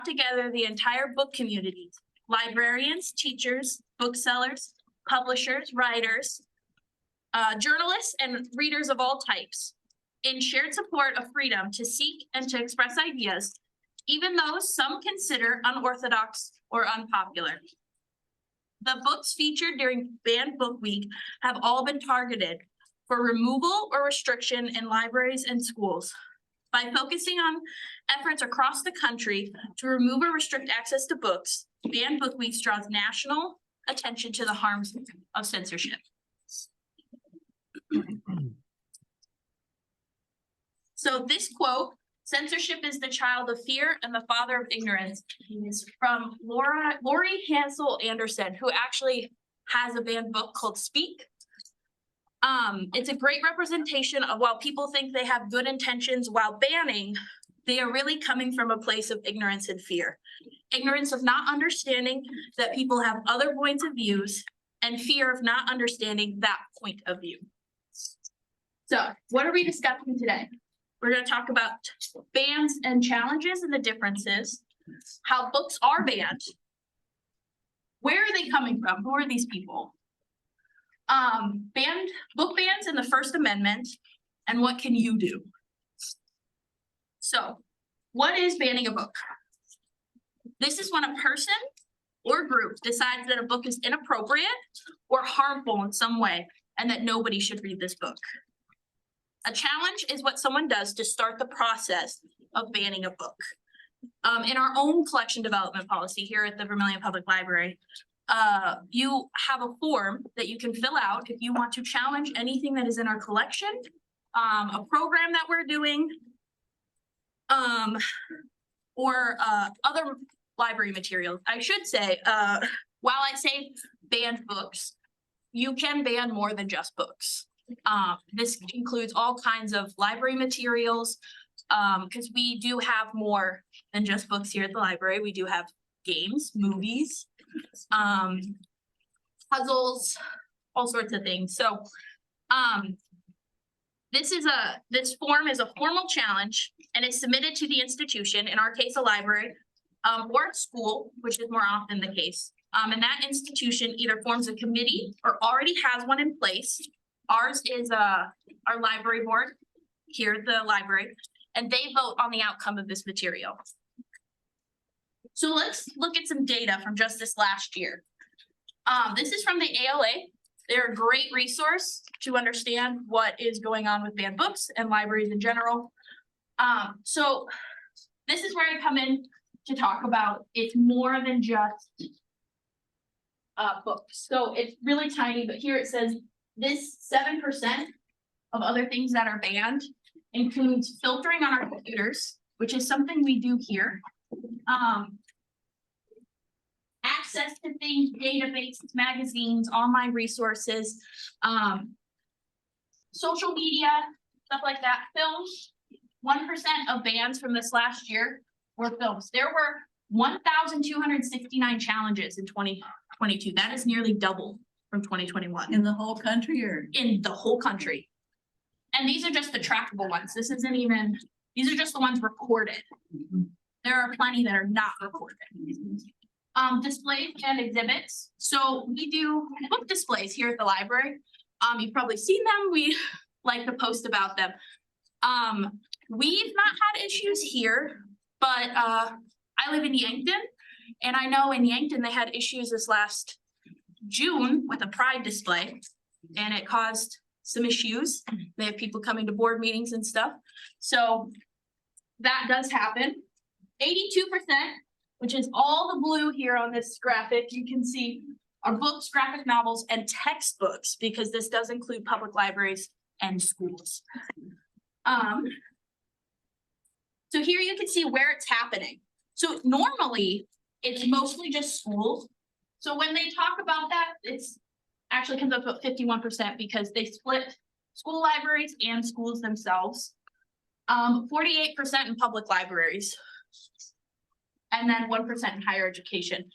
together the entire book community, librarians, teachers, booksellers, publishers, writers, journalists, and readers of all types in shared support of freedom to seek and to express ideas, even those some consider unorthodox or unpopular. The books featured during Banned Book Week have all been targeted for removal or restriction in libraries and schools. By focusing on efforts across the country to remove or restrict access to books, Banned Book Week draws national attention to the harms of censorship. So this quote, "Censorship is the child of fear and the father of ignorance," is from Lori Hansel Anderson, who actually has a banned book called Speak. It's a great representation of while people think they have good intentions while banning, they are really coming from a place of ignorance and fear. Ignorance of not understanding that people have other points of views and fear of not understanding that point of view. So what are we discussing today? We're going to talk about bans and challenges and the differences, how books are banned, where are they coming from, who are these people, book bans and the First Amendment, and what can you do? So what is banning a book? This is when a person or group decides that a book is inappropriate or harmful in some way and that nobody should read this book. A challenge is what someone does to start the process of banning a book. In our own collection development policy here at the Vermillion Public Library, you have a form that you can fill out if you want to challenge anything that is in our collection, a program that we're doing, or other library materials. I should say, while I say banned books, you can ban more than just books. This includes all kinds of library materials, because we do have more than just books here at the library. We do have games, movies, puzzles, all sorts of things. So this form is a formal challenge and is submitted to the institution, in our case, a library, or a school, which is more often the case. And that institution either forms a committee or already has one in place. Ours is our library board here at the library, and they vote on the outcome of this material. So let's look at some data from just this last year. This is from the ALA. They're a great resource to understand what is going on with banned books and libraries in general. So this is where I come in to talk about it's more than just books. So it's really tiny, but here it says this 7% of other things that are banned includes filtering on our computers, which is something we do here. Access to things, databases, magazines, online resources, social media, stuff like that. Films, 1% of bans from this last year were films. There were 1,269 challenges in 2022. That is nearly double from 2021. In the whole country, or? In the whole country. And these are just the trackable ones. This isn't even, these are just the ones recorded. There are plenty that are not recorded. Displays and exhibits. So we do book displays here at the library. You've probably seen them. We like to post about them. We've not had issues here, but I live in Yankton, and I know in Yankton they had issues this last June with a Pride display, and it caused some issues. They have people coming to board meetings and stuff. So that does happen. 82%, which is all the blue here on this graphic, you can see are books, graphic novels, and textbooks, because this does include public libraries and schools. So here you can see where it's happening. So normally it's mostly just schools. So when they talk about that, it's actually comes up to 51% because they split school libraries and schools themselves. 48% in public libraries. And then 1% in higher education.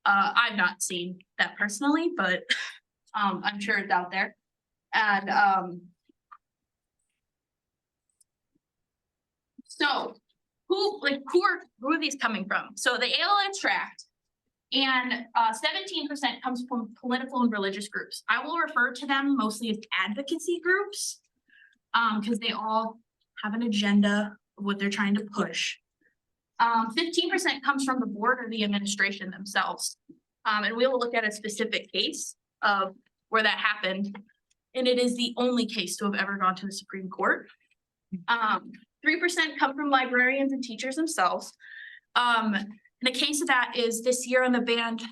I've not seen that personally, but I'm sure it's out there. And so who are these coming from? So the ALA tract and 17% comes from political and religious groups. I will refer to them mostly as advocacy groups because they all have an agenda of what they're trying to push. 15% comes from the board or the administration themselves. And we will look at a specific case of where that happened. And it is the only case to have ever gone to the Supreme Court. 3% come from librarians and teachers themselves. And the case of that is this year on the banned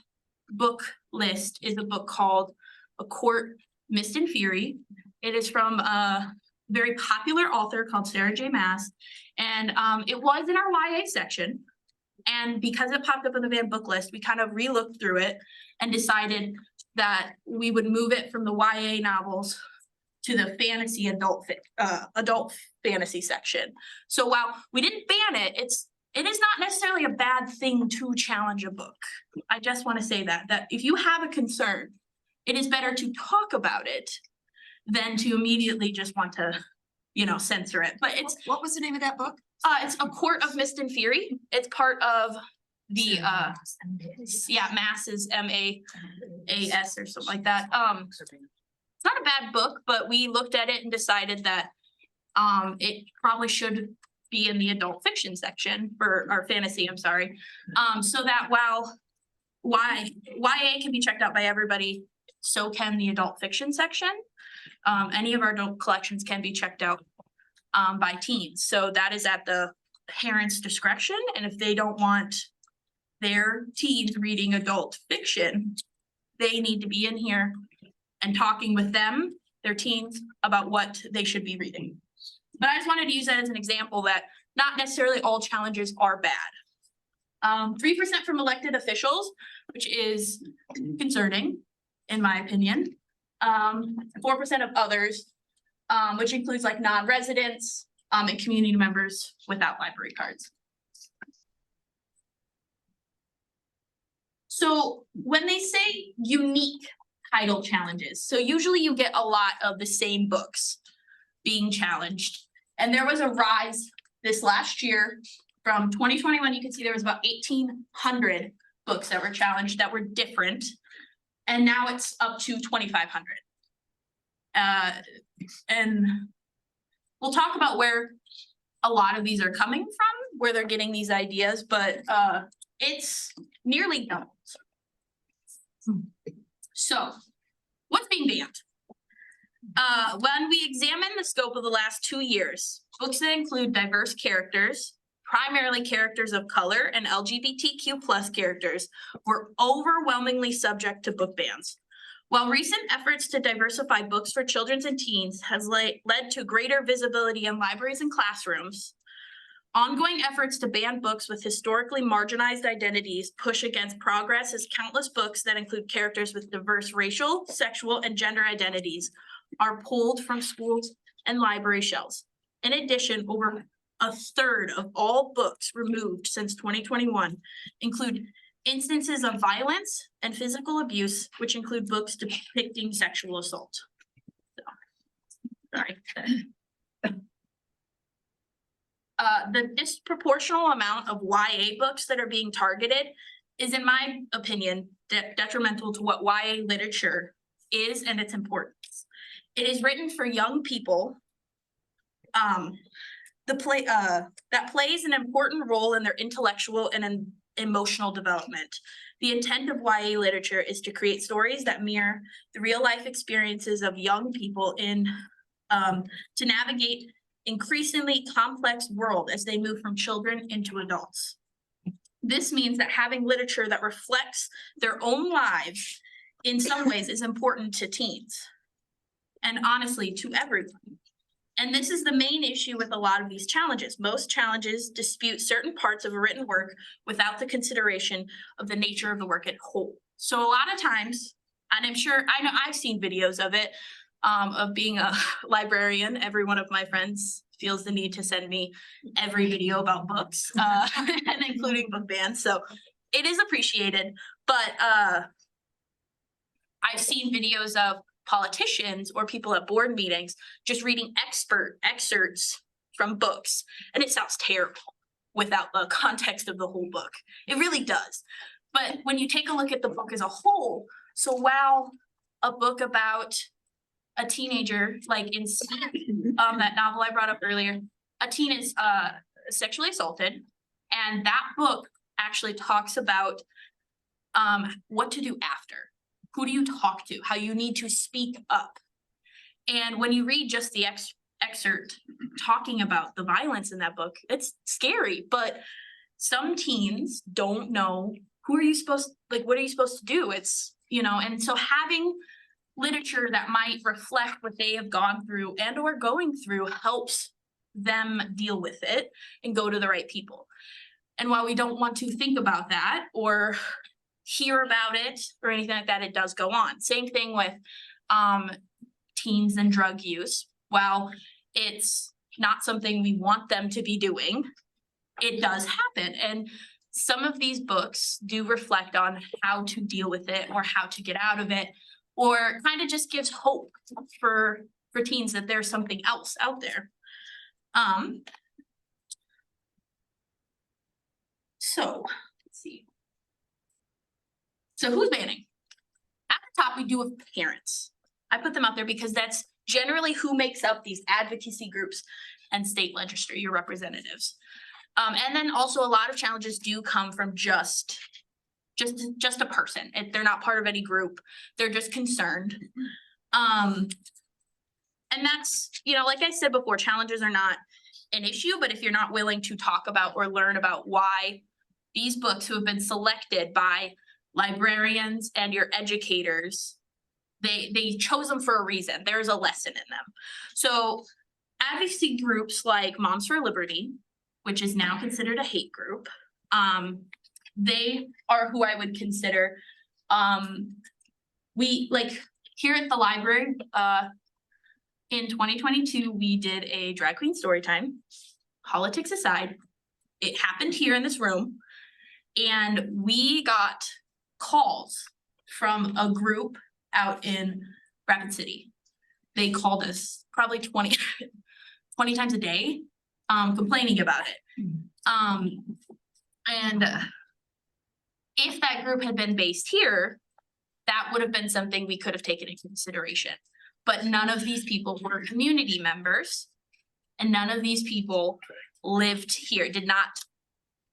book list is a book called A Court Mist and Fury. It is from a very popular author called Sarah J. Maas. And it was in our YA section. And because it popped up on the banned book list, we kind of re-looked through it and decided that we would move it from the YA novels to the fantasy adult fantasy section. So while we didn't ban it, it is not necessarily a bad thing to challenge a book. I just want to say that if you have a concern, it is better to talk about it than to immediately just want to, censor it. But What was the name of that book? It's A Court of Mist and Fury. It's part of the Maas's MAAS or something like that. It's not a bad book, but we looked at it and decided that it probably should be in the adult fiction section for our fantasy, I'm sorry. So that while YA can be checked out by everybody, so can the adult fiction section. Any of our adult collections can be checked out by teens. So that is at the parents' discretion. And if they don't want their teens reading adult fiction, they need to be in here and talking with them, their teens, about what they should be reading. But I just wanted to use that as an example that not necessarily all challenges are bad. 3% from elected officials, which is concerning, in my opinion. 4% of others, which includes like non-residents and community members without library cards. So when they say unique title challenges, so usually you get a lot of the same books being challenged. And there was a rise this last year from 2021, you can see there was about 1,800 books that were challenged that were different. And now it's up to 2,500. And we'll talk about where a lot of these are coming from, where they're getting these ideas, but it's nearly doubled. So what's being banned? When we examine the scope of the last 2 years, books that include diverse characters, primarily characters of color and LGBTQ+ characters, were overwhelmingly subject to book bans. While recent efforts to diversify books for children and teens has led to greater visibility in libraries and classrooms, ongoing efforts to ban books with historically marginalized identities push against progress as countless books that include characters with diverse racial, sexual, and gender identities are pulled from schools and library shelves. In addition, over a third of all books removed since 2021 include instances of violence and physical abuse, which include books depicting sexual assault. Sorry. The disproportional amount of YA books that are being targeted is, in my opinion, detrimental to what YA literature is and its importance. It is written for young people that plays an important role in their intellectual and emotional development. The intent of YA literature is to create stories that mirror the real life experiences of young people to navigate increasingly complex world as they move from children into adults. This means that having literature that reflects their own lives in some ways is important to teens, and honestly to everyone. And this is the main issue with a lot of these challenges. Most challenges dispute certain parts of a written work without the consideration of the nature of the work as whole. So a lot of times, and I know I've seen videos of it, of being a librarian. Every one of my friends feels the need to send me every video about books, and including book bans. So it is appreciated, but I've seen videos of politicians or people at board meetings just reading excerpts from books, and it sounds terrible. without the context of the whole book. It really does. But when you take a look at the book as a whole, so while a book about a teenager, like in that novel I brought up earlier, a teen is sexually assaulted, and that book actually talks about what to do after. Who do you talk to? How you need to speak up. And when you read just the excerpt talking about the violence in that book, it's scary, but some teens don't know what are you supposed to do? It's, and so having literature that might reflect what they have gone through and or going through helps them deal with it and go to the right people. And while we don't want to think about that or hear about it or anything like that, it does go on. Same thing with teens and drug use. While it's not something we want them to be doing, it does happen. And some of these books do reflect on how to deal with it or how to get out of it, or kind of just gives hope for teens that there's something else out there. So let's see. So who's banning? At the top, we do have parents. I put them out there because that's generally who makes up these advocacy groups and state legislature representatives. And then also a lot of challenges do come from just a person. They're not part of any group. They're just concerned. And that's, like I said before, challenges are not an issue, but if you're not willing to talk about or learn about why these books who have been selected by librarians and your educators, they chose them for a reason. There's a lesson in them. So advocacy groups like Moms for Liberty, which is now considered a hate group, they are who I would consider. We like here at the library, in 2022, we did a drag queen story time, politics aside. It happened here in this room, and we got calls from a group out in Rapid City. They called us probably 20 times a day, complaining about it. And if that group had been based here, that would have been something we could have taken into consideration. But none of these people were community members, and none of these people lived here. It did not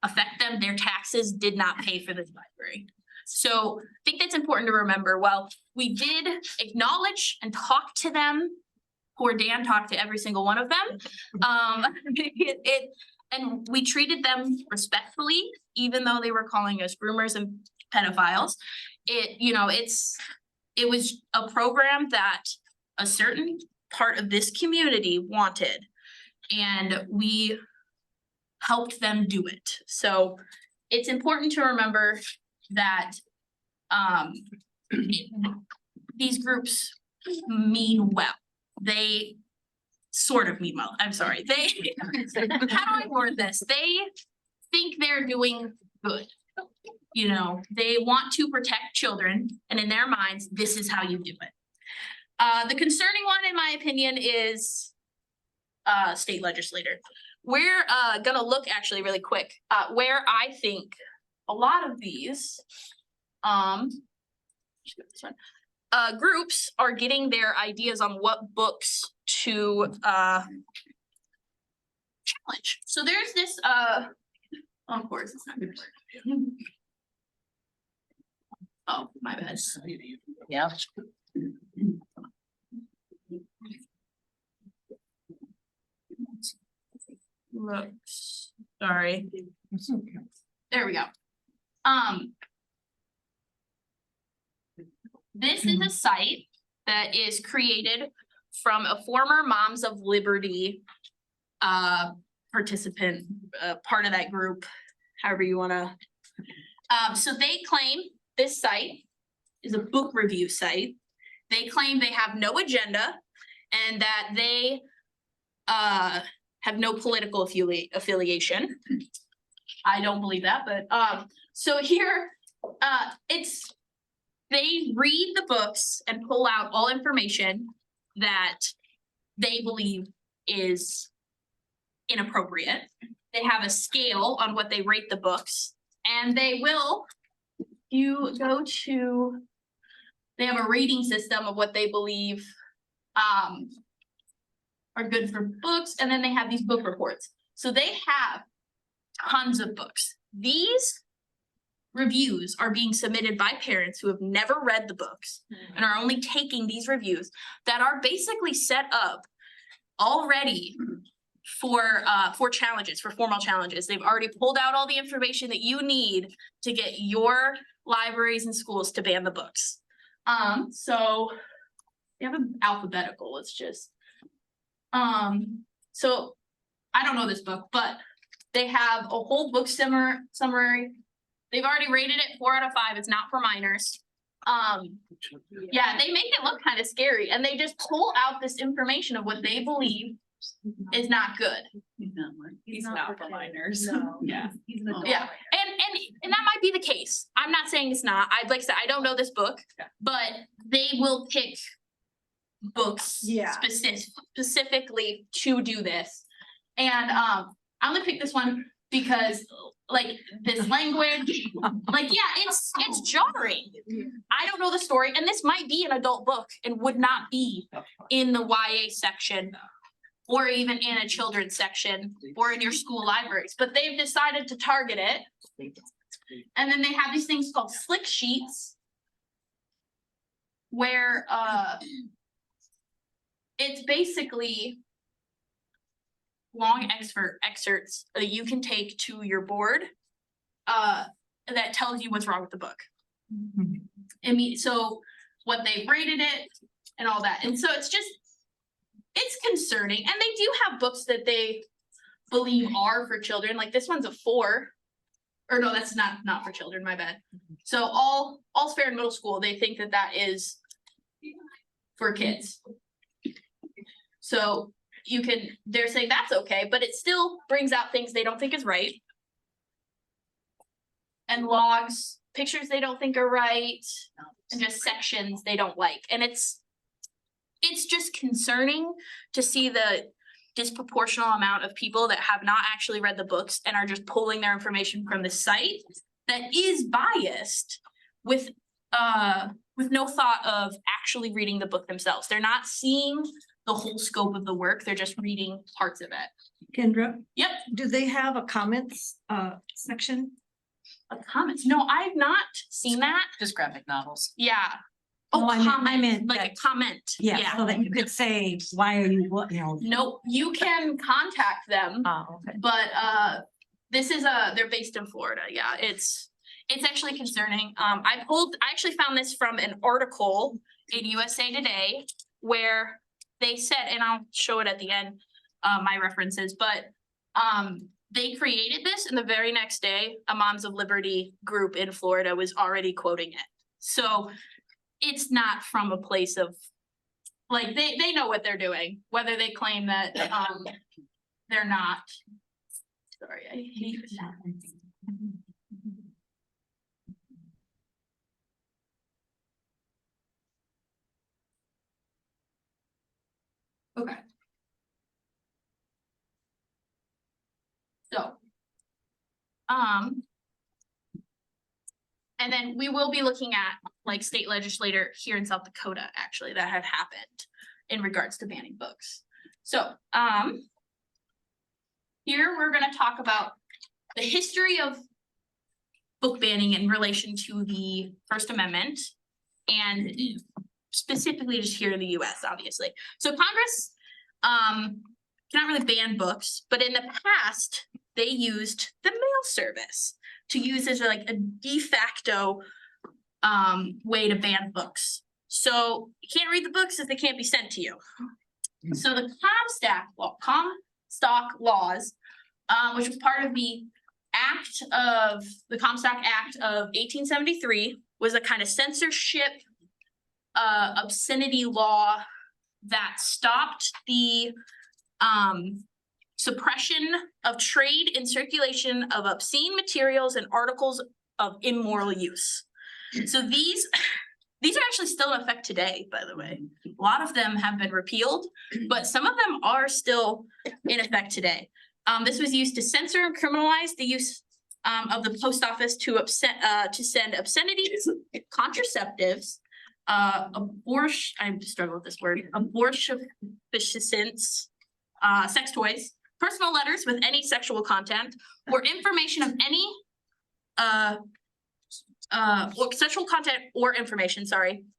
affect them. Their taxes did not pay for this library. So I think that's important to remember. While we did acknowledge and talk to them, poor Dan talked to every single one of them, and we treated them respectfully, even though they were calling us groomers and pedophiles. It was a program that a certain part of this community wanted, and we helped them do it. So it's important to remember that these groups mean well. They sort of mean well. I'm sorry. How do I word this? They think they're doing good. They want to protect children, and in their minds, this is how you do it. The concerning one, in my opinion, is state legislator. We're gonna look actually really quick where I think a lot of these groups are getting their ideas on what books to challenge. So there's this of course it's not good. Oh, my bad. Yeah. Looks, sorry. There we go. This is a site that is created from a former Moms of Liberty participant, part of that group, however you wanna. So they claim this site is a book review site. They claim they have no agenda and that they have no political affiliation. I don't believe that, but so here they read the books and pull out all information that they believe is inappropriate. they have a scale on what they rate the books, and they will, you go to, they have a rating system of what they believe are good for books, and then they have these book reports. So they have tons of books. These reviews are being submitted by parents who have never read the books and are only taking these reviews that are basically set up already for challenges, for formal challenges. They've already pulled out all the information that you need to get your libraries and schools to ban the books. So they have an alphabetical, it's just, so I don't know this book, but they have a whole book summary. They've already rated it 4 out of 5. It's not for minors. Yeah, they make it look kind of scary, and they just pull out this information of what they believe is not good. He's not for minors. No. Yeah. He's an adult. Yeah, and that might be the case. I'm not saying it's not. I'd like to say I don't know this book, Yeah. but they will pick books Yeah. specifically to do this. And I'm gonna pick this one because like this language, like, yeah, it's jarring. I don't know the story, and this might be an adult book and would not be in the YA section or even in a children's section or in your school libraries, but they've decided to target it. And then they have these things called slick sheets where it's basically long excerpts that you can take to your board that tells you what's wrong with the book. I mean, so what they rated it and all that. And so it's concerning. And they do have books that they believe are for children. Like this one's a 4. Or no, that's not for children, my bad. So All's Fair in middle school, they think that is for kids. So they're saying that's okay, but it still brings out things they don't think is right. And logs, pictures they don't think are right, and just sections they don't like. And it's just concerning to see the disproportionate amount of people that have not actually read the books and are just pulling their information from the site that is biased with no thought of actually reading the book themselves. They're not seeing the whole scope of the work, they're just reading parts of it. Kendra, Yep, do they have a comments section? comments. No, I've not seen that. Just graphic novels. Yeah. No, Oh, I meant- I comment, meant like that- a comment. Yeah, so that you could say, why are you, what, you know? No, you can contact them, Oh, okay. but this is they're based in Florida. Yeah, it's actually concerning. I actually found this from an article in USA Today where they said, and I'll show it at the end, my references, but they created this, and the very next day, a Moms of Liberty group in Florida was already quoting it. So it's not from a place of, like, they know what they're doing, whether they claim that they're not. Sorry, I hate that. Okay. So. And then we will be looking at like state legislator here in South Dakota, actually, that have happened in regards to banning books. So, here we're gonna talk about the history of book banning in relation to the First Amendment and specifically just here in the US, obviously. So Congress cannot really ban books, but in the past, they used the mail service to use as like a de facto way to ban books. So you can't read the books if they can't be sent to you. So the Comstock laws, which was part of the Comstock Act of 1873, was a kind of censorship obscenity law that stopped the suppression of trade and circulation of obscene materials and articles of immoral use. So these are actually still in effect today, by the way. A lot of them have been repealed, but some of them are still in effect today. This was used to censor and criminalize the use of the post office to send obscenities, contraceptives, I struggle with this word, abortifacients, sex toys, personal letters with any sexual content, or information of any or sexual content or information,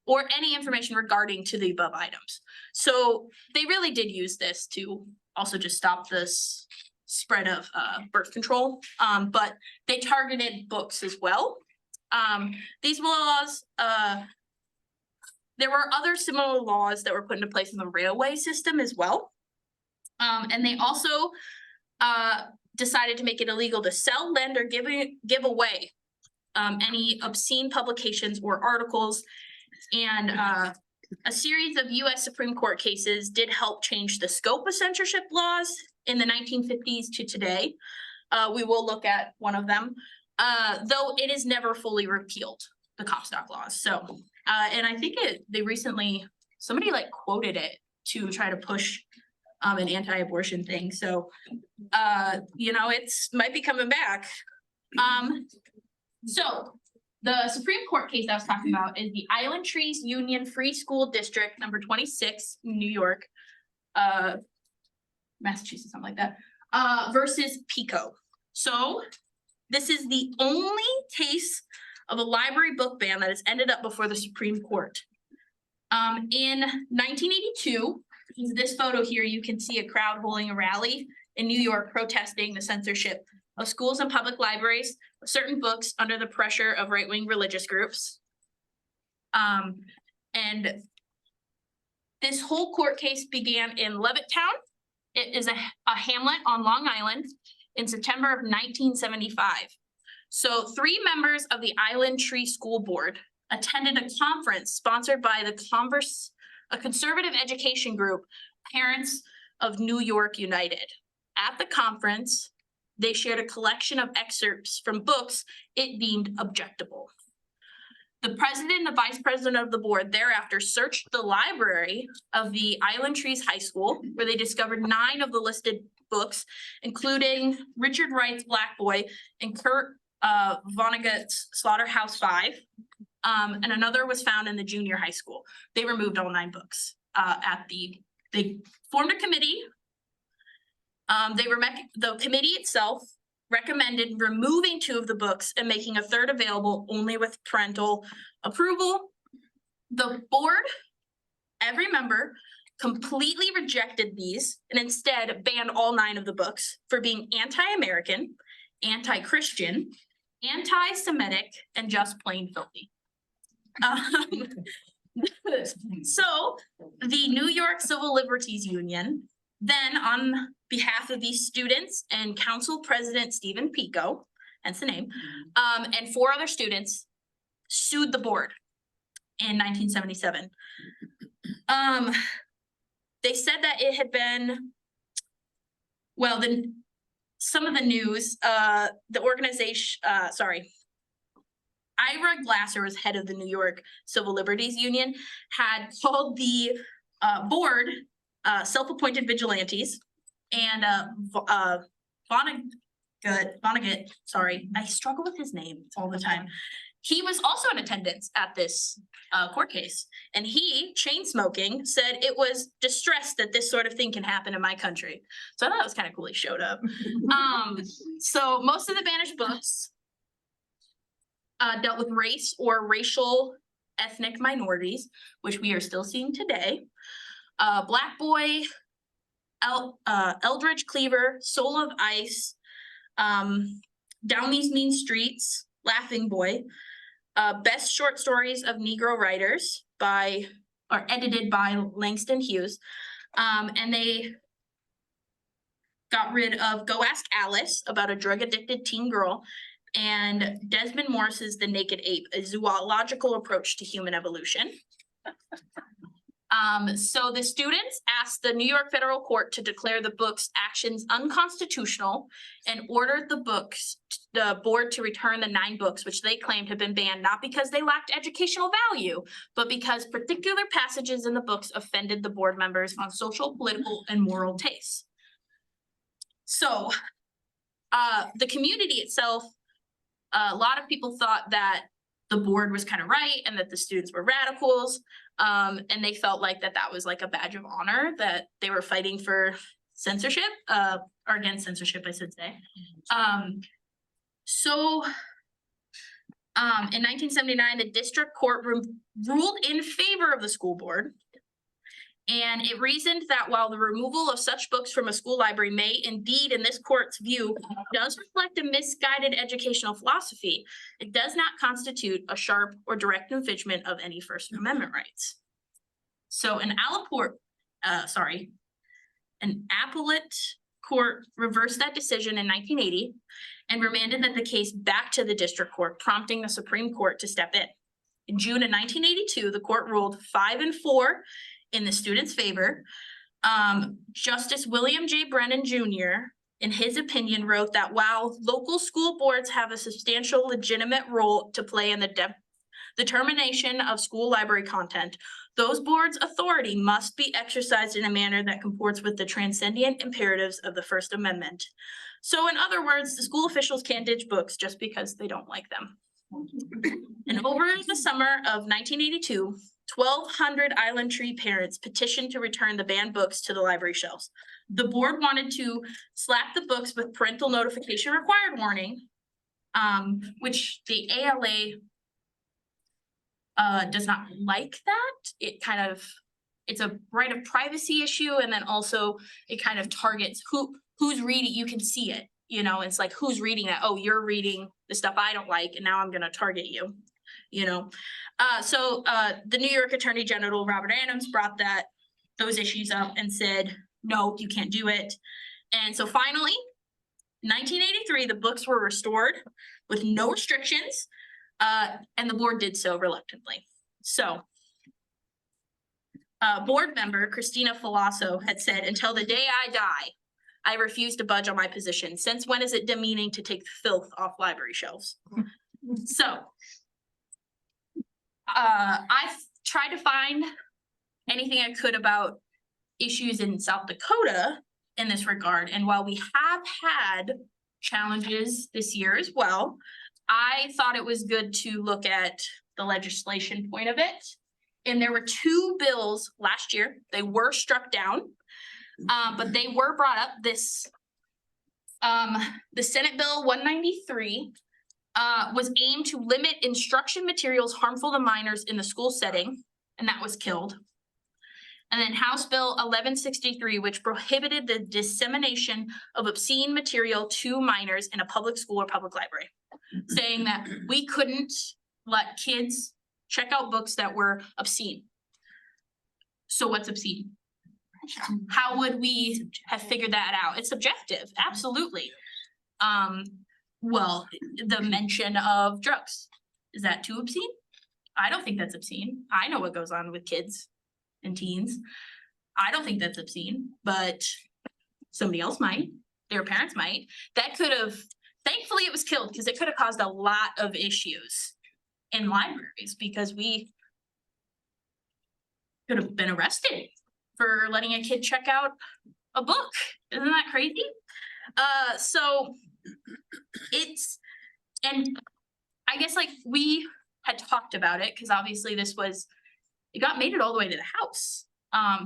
or any information regarding to the above items. So they really did use this to also just stop this spread of birth control, but they targeted books as well. These laws, there were other similar laws that were put into place in the railway system as well. And they also decided to make it illegal to sell, lend, or give away any obscene publications or articles. And a series of US Supreme Court cases did help change the scope of censorship laws in the 1950s to today. We will look at one of them, though it is never fully repealed, the Comstock laws. So, and I think they recently, somebody like quoted it to try to push an anti-abortion thing. So, you know, it's might be coming back. So the Supreme Court case I was talking about is the Island Trees Union Free School District number 26, New York, Massachusetts, something like that, versus Pico. So this is the only case of a library book ban that has ended up before the Supreme Court. In 1982, this photo here, you can see a crowd holding a rally in New York protesting the censorship of schools and public libraries, certain books under the pressure of right-wing religious groups. And this whole court case began in Levittown. It is a hamlet on Long Island in September of 1975. So 3 members of the Island Tree School Board attended a conference sponsored by a conservative education group, Parents of New York United. At the conference, they shared a collection of excerpts from books it deemed objectable. The president and the vice president of the board thereafter searched the library of the Island Trees High School, where they discovered 9 of the listed books, including Richard Wright's Black Boy and Kurt Vonnegut's Slaughterhouse-Five. And another was found in the junior high school. They removed all 9 books they formed a committee. The committee itself recommended removing 2 of the books and making a 3rd available only with parental approval. The board, every member, completely rejected these and instead banned all 9 of the books for being anti-American, anti-Christian, anti-Semitic, and just plain filthy. So the New York Civil Liberties Union then, on behalf of these students and council president Stephen Pico, hence the name, and 4 other students, sued the board in 1977. They said that it had been, well, some of the news, the organization, Ira Glasser was head of the New York Civil Liberties Union, had called the board self-appointed vigilantes, and Vonnegut, sorry, I struggle with his name all the time. He was also in attendance at this court case, and he, chain smoking, said it was distressed that this sort of thing can happen in my country. So I thought it was kind of cool he showed up. So most of the banished books dealt with race or racial ethnic minorities, which we are still seeing today. Black Boy, Eldridge Cleaver, Soul of Ice, Down These Mean Streets, Laughing Boy, Best Short Stories of Negro Writers edited by Langston Hughes. And they got rid of Go Ask Alice, about a drug-addicted teen girl, and Desmond Morris's The Naked Ape, a zoological approach to human evolution. So the students asked the New York Federal Court to declare the book's actions unconstitutional and ordered the board to return the 9 books, which they claimed had been banned, not because they lacked educational value, but because particular passages in the books offended the board members on social, political, and moral tastes. So, the community itself, a lot of people thought that the board was kind of right and that the students were radicals. And they felt like that was like a badge of honor, that they were fighting for censorship, or against censorship, I should say. In 1979, the district court ruled in favor of the school board. And it reasoned that while the removal of such books from a school library may indeed, in this court's view, does reflect a misguided educational philosophy, it does not constitute a sharp or direct infringement of any First Amendment rights. So an appellate court reversed that decision in 1980 and remanded that the case back to the district court, prompting the Supreme Court to step in. In June of 1982, the court ruled 5-4 in the students' favor. Justice William J. Brennan Jr., in his opinion, wrote that while local school boards have a substantial legitimate role to play in the determination of school library content, those boards' authority must be exercised in a manner that comports with the transcendent imperatives of the First Amendment. So in other words, the school officials can't ditch books just because they don't like them. And over the summer of 1982, 1,200 Island Tree parents petitioned to return the banned books to the library shelves. The board wanted to slap the books with parental notification required warning, which the ALA does not like that. It's a right of privacy issue, and then also it kind of targets who's reading. You can see it, it's like, who's reading that? Oh, you're reading the stuff I don't like, and now I'm gonna target you, So the New York Attorney General, Robert Adams, brought those issues up and said, no, you can't do it. And so finally, 1983, the books were restored with no restrictions, and the board did so reluctantly. So, board member Christina Falasso had said, "Until the day I die, I refuse to budge on my position. Since when is it demeaning to take the filth off library shelves?" So, I've tried to find anything I could about issues in South Dakota in this regard. And while we have had challenges this year as well, I thought it was good to look at the legislation point of it. And there were 2 bills last year. They were struck down, but they were brought up. The Senate Bill 193 was aimed to limit instruction materials harmful to minors in the school setting, and that was killed. And then House Bill 1163, which prohibited the dissemination of obscene material to minors in a public school or public library, saying that we couldn't let kids check out books that were obscene. So what's obscene? How would we have figured that out? It's subjective, absolutely. Well, the mention of drugs, is that too obscene? I don't think that's obscene. I know what goes on with kids and teens. I don't think that's obscene, but somebody else might, their parents might. That could have, thankfully it was killed, because it could have caused a lot of issues in libraries, because we could have been arrested for letting a kid check out a book. Isn't that crazy? So and I guess like we had talked about it, because obviously it made it all the way to the House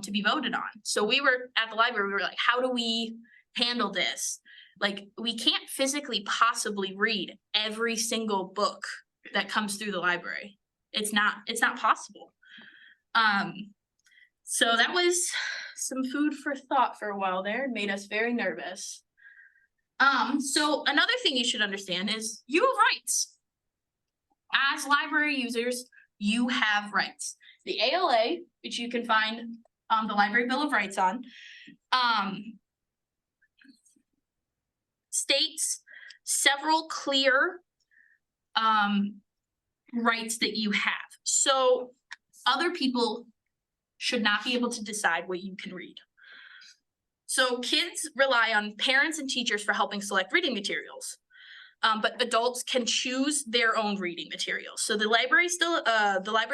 to be voted on. So we were at the library, we were like, how do we handle this? Like, we can't physically possibly read every single book that comes through the library. It's not possible. So that was some food for thought for a while there. It made us very nervous. So another thing you should understand is you have rights. As library users, you have rights. The ALA, which you can find the Library Bill of Rights on, states several clear rights that you have. So other people should not be able to decide what you can read. So kids rely on parents and teachers for helping select reading materials. But adults can choose their own reading materials. So the Library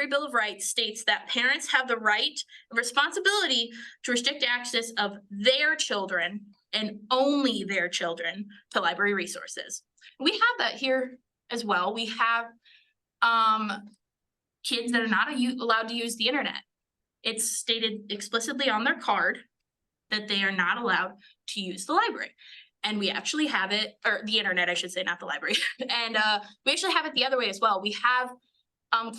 Bill of Rights states that parents have the right and responsibility to restrict access of their children and only their children to library resources. We have that here as well. We have kids that are not allowed to use the internet. It's stated explicitly on their card that they are not allowed to use the library. And we actually have it, or the internet, I should say, not the library. And we actually have it the other way as well. We have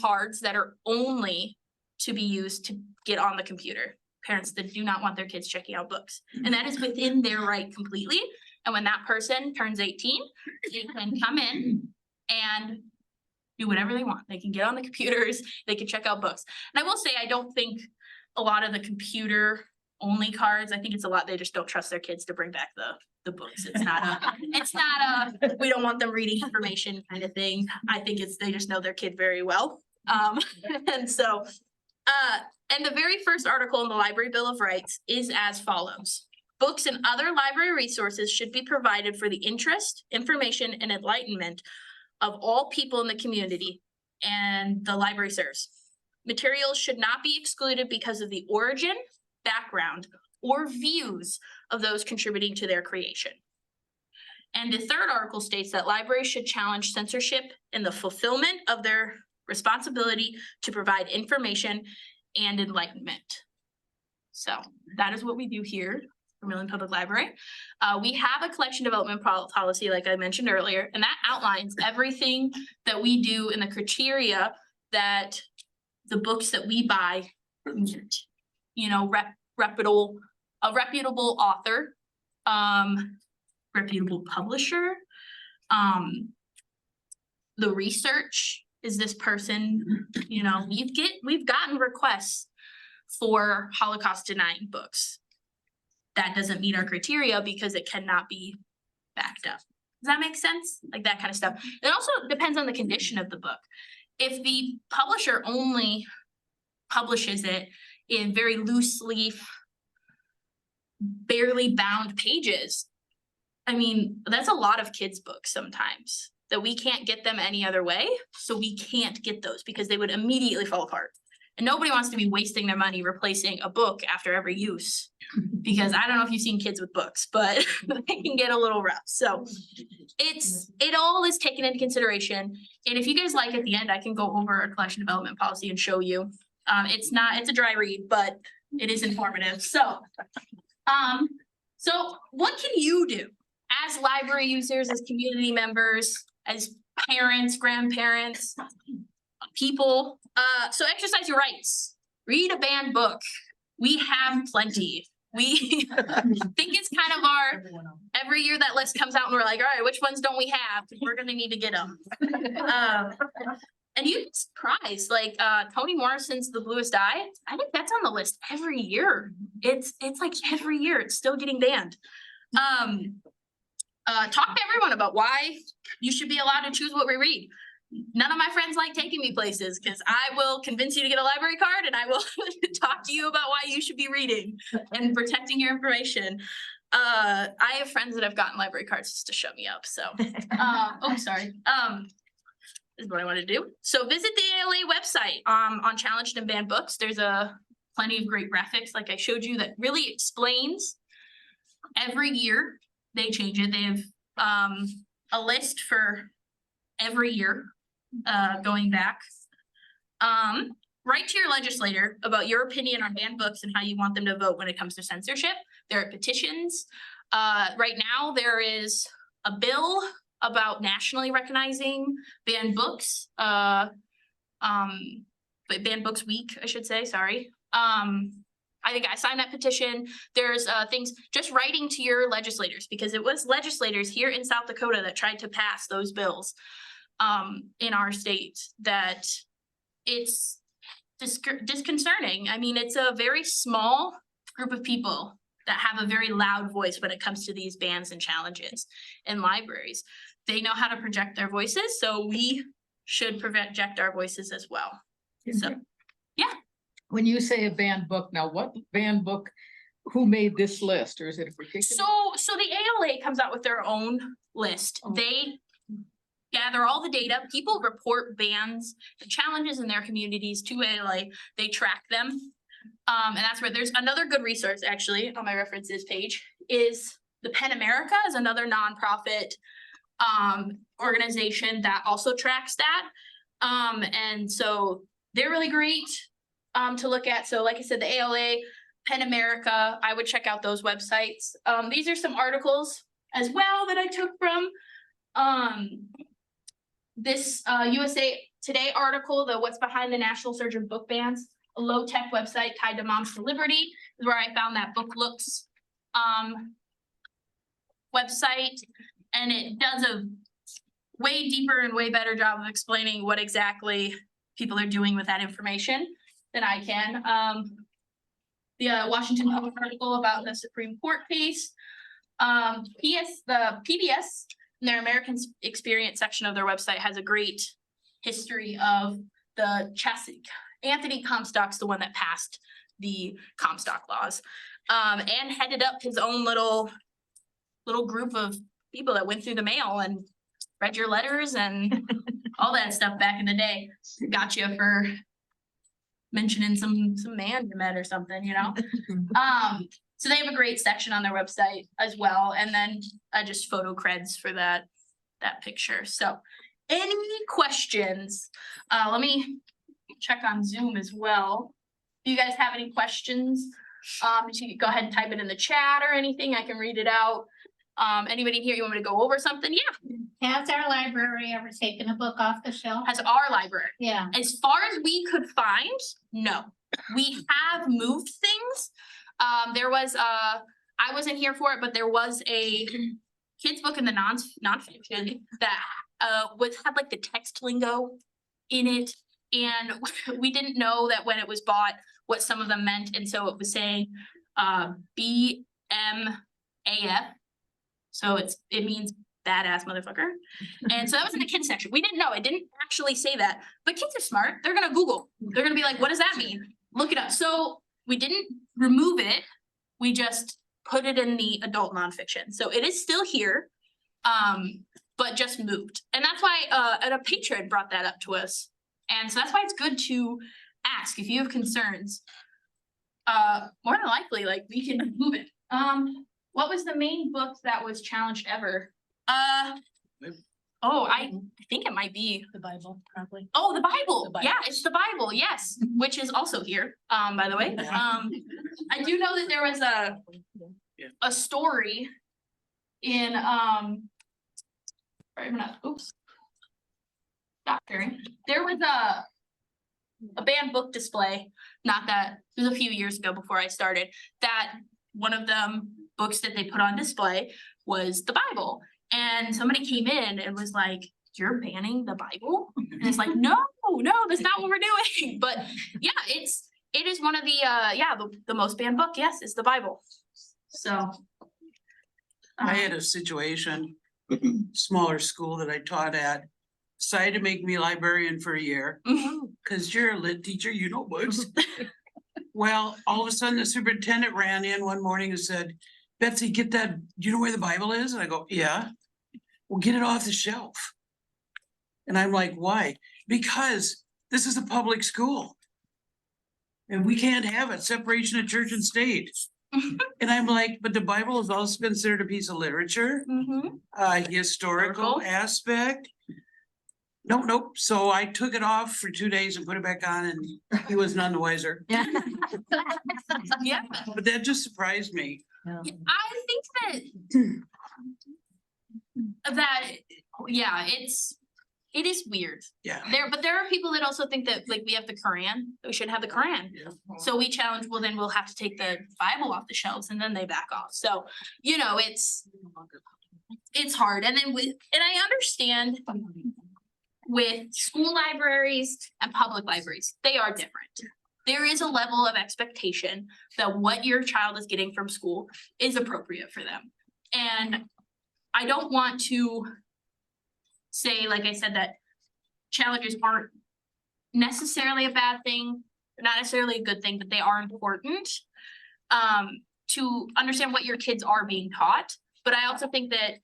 cards that are only to be used to get on the computer. Parents that do not want their kids checking out books. And that is within their right completely. And when that person turns 18, they can come in and do whatever they want. They can get on the computers, they can check out books. And I will say, I don't think a lot of the computer only cards, I think it's a lot, they just don't trust their kids to bring back the books. It's not a, we don't want them reading information kind of thing. I think it's, they just know their kid very well. And so, and the very first article in the Library Bill of Rights is as follows. Books and other library resources should be provided for the interest, information, and enlightenment of all people in the community and the library serves. Materials should not be excluded because of the origin, background, or views of those contributing to their creation. And the third article states that libraries should challenge censorship in the fulfillment of their responsibility to provide information and enlightenment. So that is what we do here. Vermillion Public Library. We have a collection development policy, like I mentioned earlier, and that outlines everything that we do in the criteria that the books that we buy meet. You know, a reputable author, reputable publisher, the research, is this person, you know, we've gotten requests for Holocaust denying books. That doesn't meet our criteria because it cannot be backed up. Does that make sense? Like that kind of stuff. It also depends on the condition of the book. If the publisher only publishes it in very loose leaf, barely bound pages, I mean, that's a lot of kids' books sometimes that we can't get them any other way. So we can't get those because they would immediately fall apart. And nobody wants to be wasting their money replacing a book after every use. Because I don't know if you've seen kids with books, but they can get a little rough. So it all is taken into consideration. And if you guys like at the end, I can go over a collection development policy and show you. It's a dry read, but it is informative. So what can you do as library users, as community members, as parents, grandparents, people? So exercise your rights. Read a banned book. We have plenty. We think it's kind of our, every year that list comes out and we're like, all right, which ones don't we have? We're gonna need to get them. And you'd be surprised, like Toni Morrison's The Bluest Eye, I think that's on the list every year. It's like every year, it's still getting banned. Talk to everyone about why you should be allowed to choose what we read. None of my friends like taking me places because I will convince you to get a library card and I will talk to you about why you should be reading and protecting your information. I have friends that have gotten library cards just to shut me up. So, sorry. This is what I want to do. So visit the ALA website on challenged and banned books. There's plenty of great graphics like I showed you that really explains every year they change it. They have a list for every year going back. Write to your legislator about your opinion on banned books and how you want them to vote when it comes to censorship. There are petitions. Right now there is a bill about nationally recognizing banned books. Banned Books Week, I should say, sorry. I think I signed that petition. There's things, just writing to your legislators, because it was legislators here in South Dakota that tried to pass those bills in our state, that it's disconcerting. I mean, it's a very small group of people that have a very loud voice when it comes to these bans and challenges in libraries. They know how to project their voices, so we should project our voices as well. So, yeah. When you say a banned book, now what banned book, who made this list, or is it a particular? So the ALA comes out with their own list. They gather all the data. People report bans and challenges in their communities to ALA. They track them. And that's where there's another good resource actually on my references page is the PEN America is another nonprofit organization that also tracks that. And so they're really great to look at. So like I said, the ALA, PEN America, I would check out those websites. These are some articles as well that I took from this USA Today article, the What's Behind the National Surge of Book Bans, a low-tech website tied to Moms for Liberty, is where I found that Book Looks website, and it does a way deeper and way better job of explaining what exactly people are doing with that information than I can. The Washington Post article about the Supreme Court case. The PBS, in their American Experience section of their website, has a great history of the Anthony Comstock's the one that passed the Comstock laws, and headed up his own little group of people that went through the mail and read your letters and all that stuff back in the day. Gotcha for mentioning some man you met or something, you know? So they have a great section on their website as well. And then I just photo creds for that picture. So any questions? Let me check on Zoom as well. If you guys have any questions, you can go ahead and type it in the chat or anything. I can read it out. Anybody here, you want me to go over something? Yeah. Has our library ever taken a book off the shelf? Has our library. Yeah. As far as we could find, no. We have moved things. There was I wasn't here for it, but there was a kids book in the nonfiction that had like the text lingo in it, and we didn't know that when it was bought what some of them meant, and so it was saying BMAF. So it means badass motherfucker. And so that was in the kids section. We didn't know. It didn't actually say that. But kids are smart. They're gonna Google. They're gonna be like, what does that mean? Look it up. So we didn't remove it. We just put it in the adult nonfiction. So it is still here, but just moved. And that's why a patron brought that up to us. And so that's why it's good to ask if you have concerns. More than likely, like, we can move it. What was the main book that was challenged ever? I think it might be. The Bible, probably. Oh, the Bible. The Bible. Yeah, it's the Bible, yes, which is also here, by the way. I do know that there was a story in, sorry, I'm not, oops. Stop sharing. There was a banned book display, not that, it was a few years ago before I started, that one of them books that they put on display was the Bible. And somebody came in and was like, you're banning the Bible? And it's like, no, that's not what we're doing. But yeah, it is one of the most banned book, yes, is the Bible. So. I had a situation, smaller school that I taught at, decided to make me librarian for a year, cause you're a lit teacher, you know books. Well, all of a sudden the superintendent ran in one morning and said, Betsy, get that, do you know where the Bible is? And I go, yeah. Well, get it off the shelf. And I'm like, why? Because this is a public school. And we can't have it, separation of church and state. And I'm like, but the Bible is also considered a piece of literature, historical aspect. Nope. So I took it off for 2 days and put it back on, and he was none the wiser. Yeah. But that just surprised me. I think it is weird. Yeah. But there are people that also think that, like, we have the Quran, we should have the Quran. So we challenge, well, then we'll have to take the Bible off the shelves, and then they back off. So, you know, it's hard. And then I understand with school libraries and public libraries, they are different. There is a level of expectation that what your child is getting from school is appropriate for them. And I don't want to say, like I said, that challenges aren't necessarily a bad thing, not necessarily a good thing, but they are important to understand what your kids are being taught. But I also think that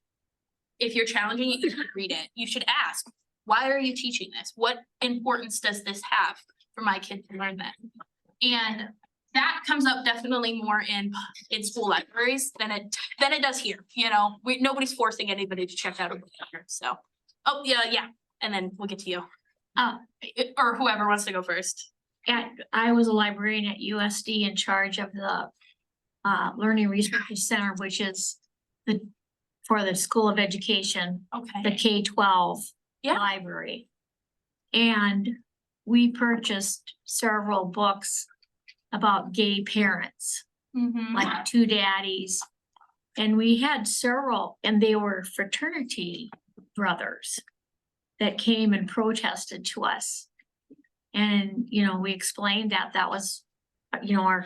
if you're challenging it, you should read it. You should ask, why are you teaching this? What importance does this have for my kid to learn that? And that comes up definitely more in school libraries than it does here, you know, nobody's forcing anybody to check out a book here, so. Oh, yeah, and then we'll get to you. Uh, Or whoever wants to go first. I was a librarian at USD in charge of the Learning Research Center, which is for the School of Education, the Okay. K-12 Yeah. library. And we purchased several books about gay parents, Mm-hmm. like Two Daddies. And we had several, and they were fraternity brothers that came and protested to us. And, you know, we explained that that was, you know, our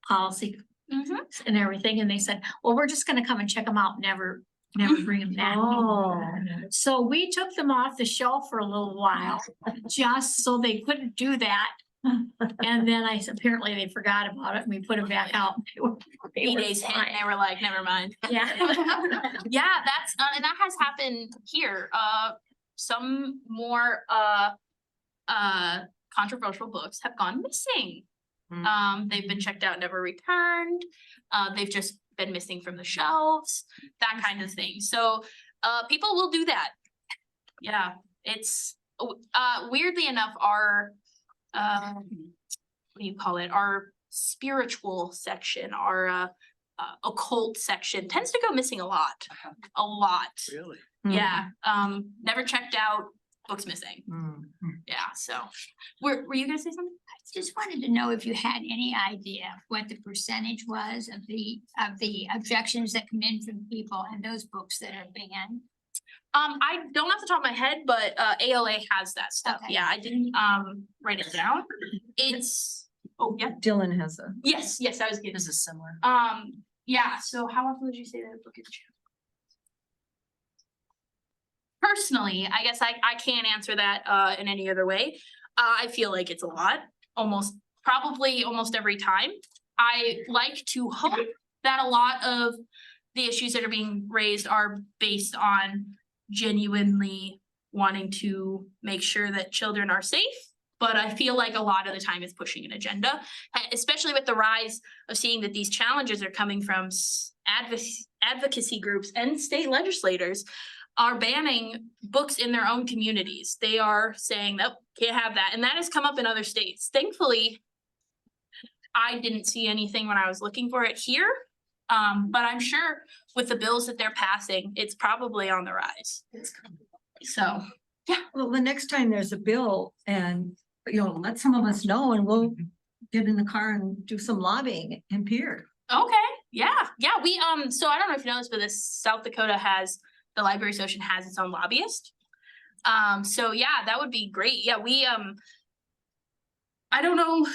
policy Mm-hmm. and everything, and they said, well, we're just gonna come and check them out, never bring them back. Oh. So we took them off the shelf for a little while, just so they couldn't do that. And then apparently they forgot about it and we put them back out. They were days hit, fine. and they were like, never mind. Yeah. Yeah, that's, and that has happened here, some more, controversial books have gone missing. Mm. They've been checked out, never returned, they've just been missing from the shelves, that kind of thing, so, people will do that. Yeah, it's, weirdly enough, our, what do you call it, our spiritual section, our, occult section tends to go missing a lot. Really? Yeah, never checked out, books missing, Mm. yeah, so, were you gonna say something? Just wanted to know if you had any idea what the percentage was of the objections that come in from people and those books that are banned. I don't off the top of my head, but ALA has that stuff. Okay. Yeah, I didn't write it down. It's, oh, yeah, Dylan has a. yes, I was getting. This is similar. Yeah, so how often would you say that book is checked? Personally, I guess I can't answer that in any other way. I feel like it's a lot, probably almost every time. I like to hope that a lot of the issues that are being raised are based on genuinely wanting to make sure that children are safe. But I feel like a lot of the time it's pushing an agenda, especially with the rise of seeing that these challenges are coming from advocacy groups and state legislators are banning books in their own communities. They are saying, nope, can't have that. And that has come up in other states. Thankfully, I didn't see anything when I was looking for it here. But I'm sure with the bills that they're passing, it's probably on the rise. So, Well, the next time there's a bill and, you know, let some of us know and we'll get in the car and do some lobbying in Pier. okay, yeah, we, so I don't know if you know this, but this South Dakota the Library Association has its own lobbyist. So yeah, that would be great. Yeah, we, I don't know,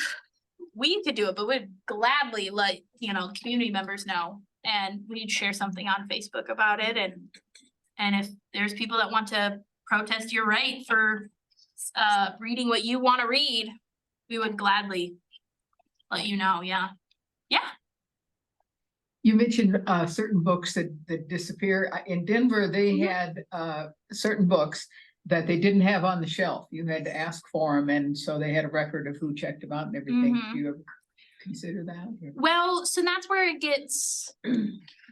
we could do it, but we'd gladly let, you know, community members know. And we'd share something on Facebook about it, and if there's people that want to protest your right for reading what you want to read, we would gladly let you know, yeah. You mentioned certain books that disappear. In Denver, they had certain books that they didn't have on the shelf. You had to ask for them, and so they had a record of who checked them out and everything. Mhm. Do you ever consider that? Or- Well, so that's where it gets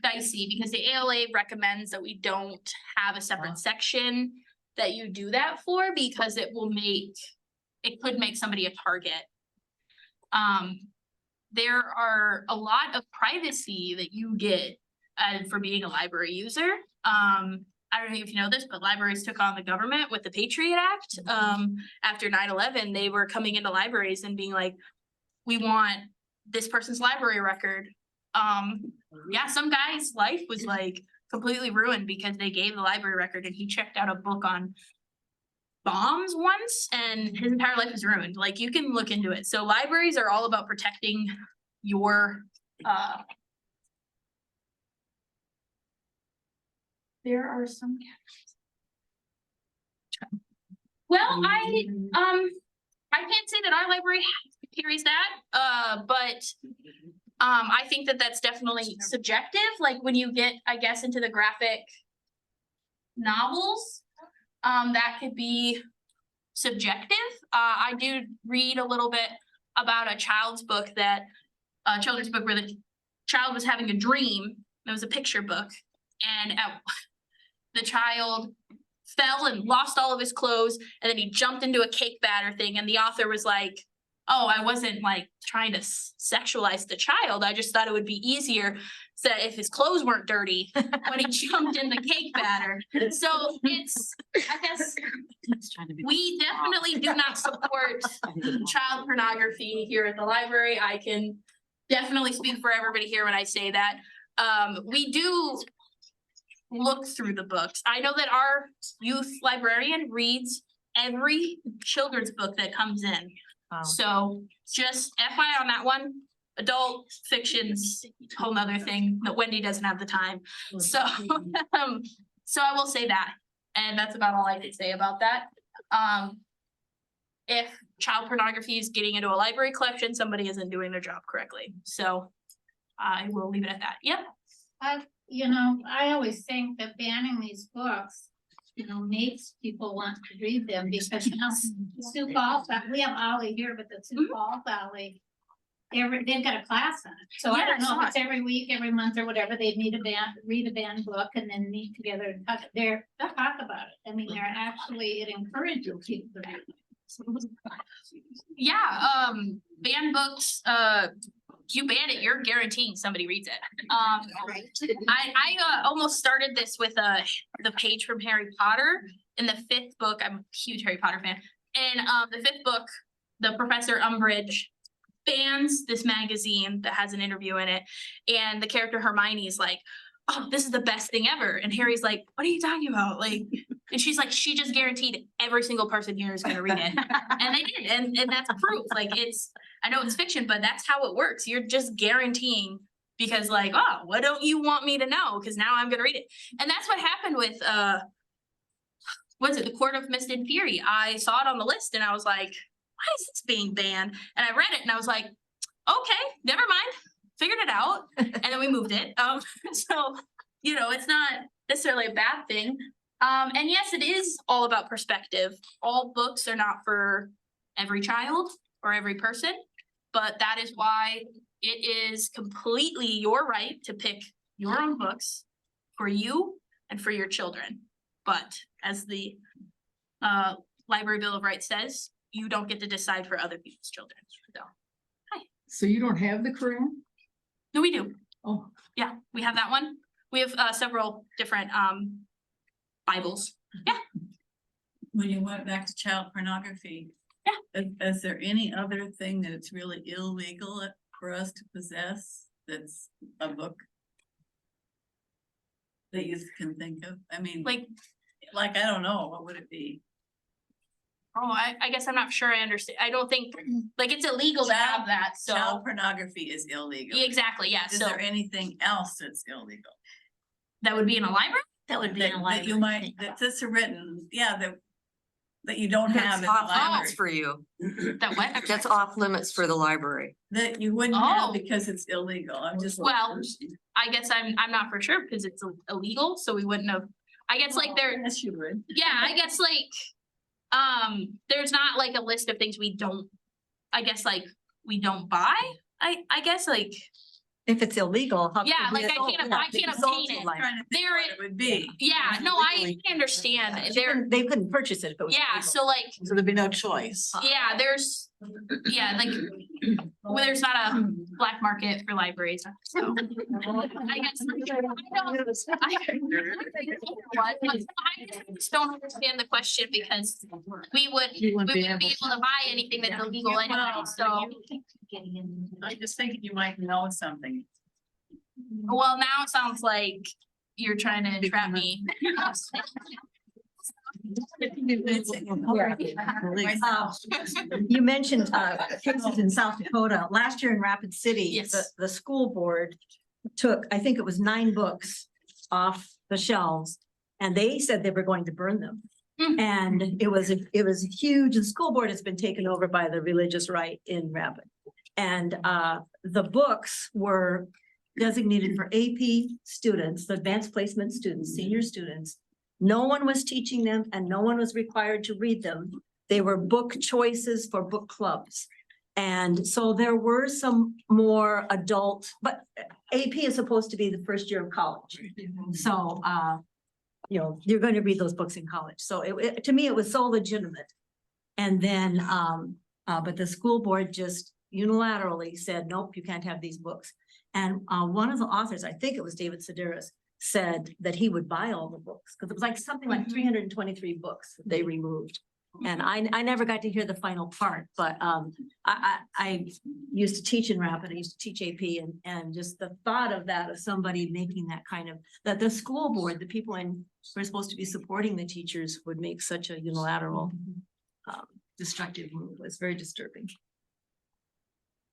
dicey, because the ALA recommends that we don't have a separate section that you do that for, because it could make somebody a target. There are a lot of privacy that you get for being a library user. I don't know if you know this, but libraries took on the government with the Patriot Act. After 9/11, they were coming into libraries and being like, we want this person's library record. Yeah, some guy's life was like completely ruined because they gave the library record and he checked out a book on bombs once and his entire life is ruined. Like, you can look into it. So libraries are all about protecting your there are some well, I can't say that our library carries that, but I think that that's definitely subjective, like when you get, I guess, into the graphic novels, that could be subjective. I do read a little bit about a child's book that, a children's book where the child was having a dream. It was a picture book. And the child fell and lost all of his clothes, and then he jumped into a cake batter thing, and the author was like, oh, I wasn't like trying to sexualize the child. I just thought it would be easier so that if his clothes weren't dirty when he jumped in the cake batter. So it's, I guess, we definitely do not support child pornography here at the library. I can definitely speak for everybody here when I say that. We do look through the books. I know that our youth librarian reads every children's book that comes in. So just FYI on that one, adult fiction's a whole nother thing that Wendy doesn't have the time. So, so I will say that, and that's about all I can say about that. If child pornography is getting into a library collection, somebody isn't doing their job correctly. So I will leave it at that. Yep. I always think that banning these books, makes people want to read them because Sioux Falls, we have Ollie here, but the Sioux Falls Valley, they've got a class on it. So I Yeah, don't I know saw if it's every week, every month or whatever, they read a banned book and then meet together and talk about it. I mean, it encourages people to read. Yeah, banned books, you ban it, you're guaranteeing somebody reads it. I almost started this with the page from Harry Potter. In the 5th book, I'm a huge Harry Potter fan. In the 5th book, the Professor Umbridge bans this magazine that has an interview in it, and the character Hermione is like, oh, this is the best thing ever. And Harry's like, what are you talking about? Like, and she's like, she just guaranteed every single person here is gonna read it. And they did, and that's proof. Like, I know it's fiction, but that's how it works. You're just guaranteeing because like, oh, what don't you want me to know? Because now I'm gonna read it. And that's what happened with The Court of Mist and Fury. I saw it on the list and I was like, why is this being banned? And I read it and I was like, okay, never mind. Figured it out, and then we moved it. So, it's not necessarily a bad thing. And yes, it is all about perspective. All books are not for every child or every person, but that is why it is completely your right to pick your own books for you and for your children. But as the Library Bill of Rights says, you don't get to decide for other people's children. So you don't have the Quran? No, we do. Oh, Yeah, we have that one. We have several different Bibles. When you went back to child pornography. Yeah. Is there any other thing that it's really illegal for us to possess that's a book? That you can think of? I mean, Like, I don't know, what would it be? I guess I'm not sure I understand. I don't think, like, it's illegal to have that, Child so. pornography is illegal. Exactly, yeah, Is so there anything else that's illegal? that would be in a library? That would be in a That library. you might, that's written, that you don't have in the Off library. limits for you. That what? That's off limits for the library. That you wouldn't Oh. have because it's illegal, I'm just. Well, I guess I'm not for sure because it's illegal, so we wouldn't have. I guess like there, Yes, you would. yeah, I guess like, there's not like a list of things we don't, I guess like, we don't buy. I guess like, If it's illegal. how Yeah, can like, we- I can't- yeah, I can't it's also obtain it. like- Trying to think There what it- it would be. yeah, no, I understand. There, They couldn't purchase it if it was. yeah, illegal. so like, So there'd be no choice. yeah, like, well, there's not a black market for libraries, so. I guess. I just don't understand the question because we wouldn't be able to buy anything that's illegal anyway, so. I'm just thinking you might know something. Well, now it sounds like you're trying to trap me. You mentioned cases in South Dakota. Last year in Rapid City, Yes. the school board took, I think it was 9 books off the shelves. And they said they were going to burn them. Hmm. And it was huge. The school board has been taken over by the religious right in Rapid. And the books were designated for AP students, the advanced placement students, senior students. No one was teaching them and no one was required to read them. They were book choices for book clubs. And so there were some more adult, but AP is supposed to be the first year of college. So, you know, you're going to read those books in college. So to me, it was so legitimate. And then, but the school board just unilaterally said, nope, you can't have these books. And one of the authors, I think it was David Sedaris, said that he would buy all the books, because it was like something like 323 books that they removed. And I never got to hear the final part, but I used to teach in Rapid, I used to teach AP, and just the thought of that, of somebody making that kind of, that the school board, the people who are supposed to be supporting the teachers would make such a unilateral destructive move was very disturbing.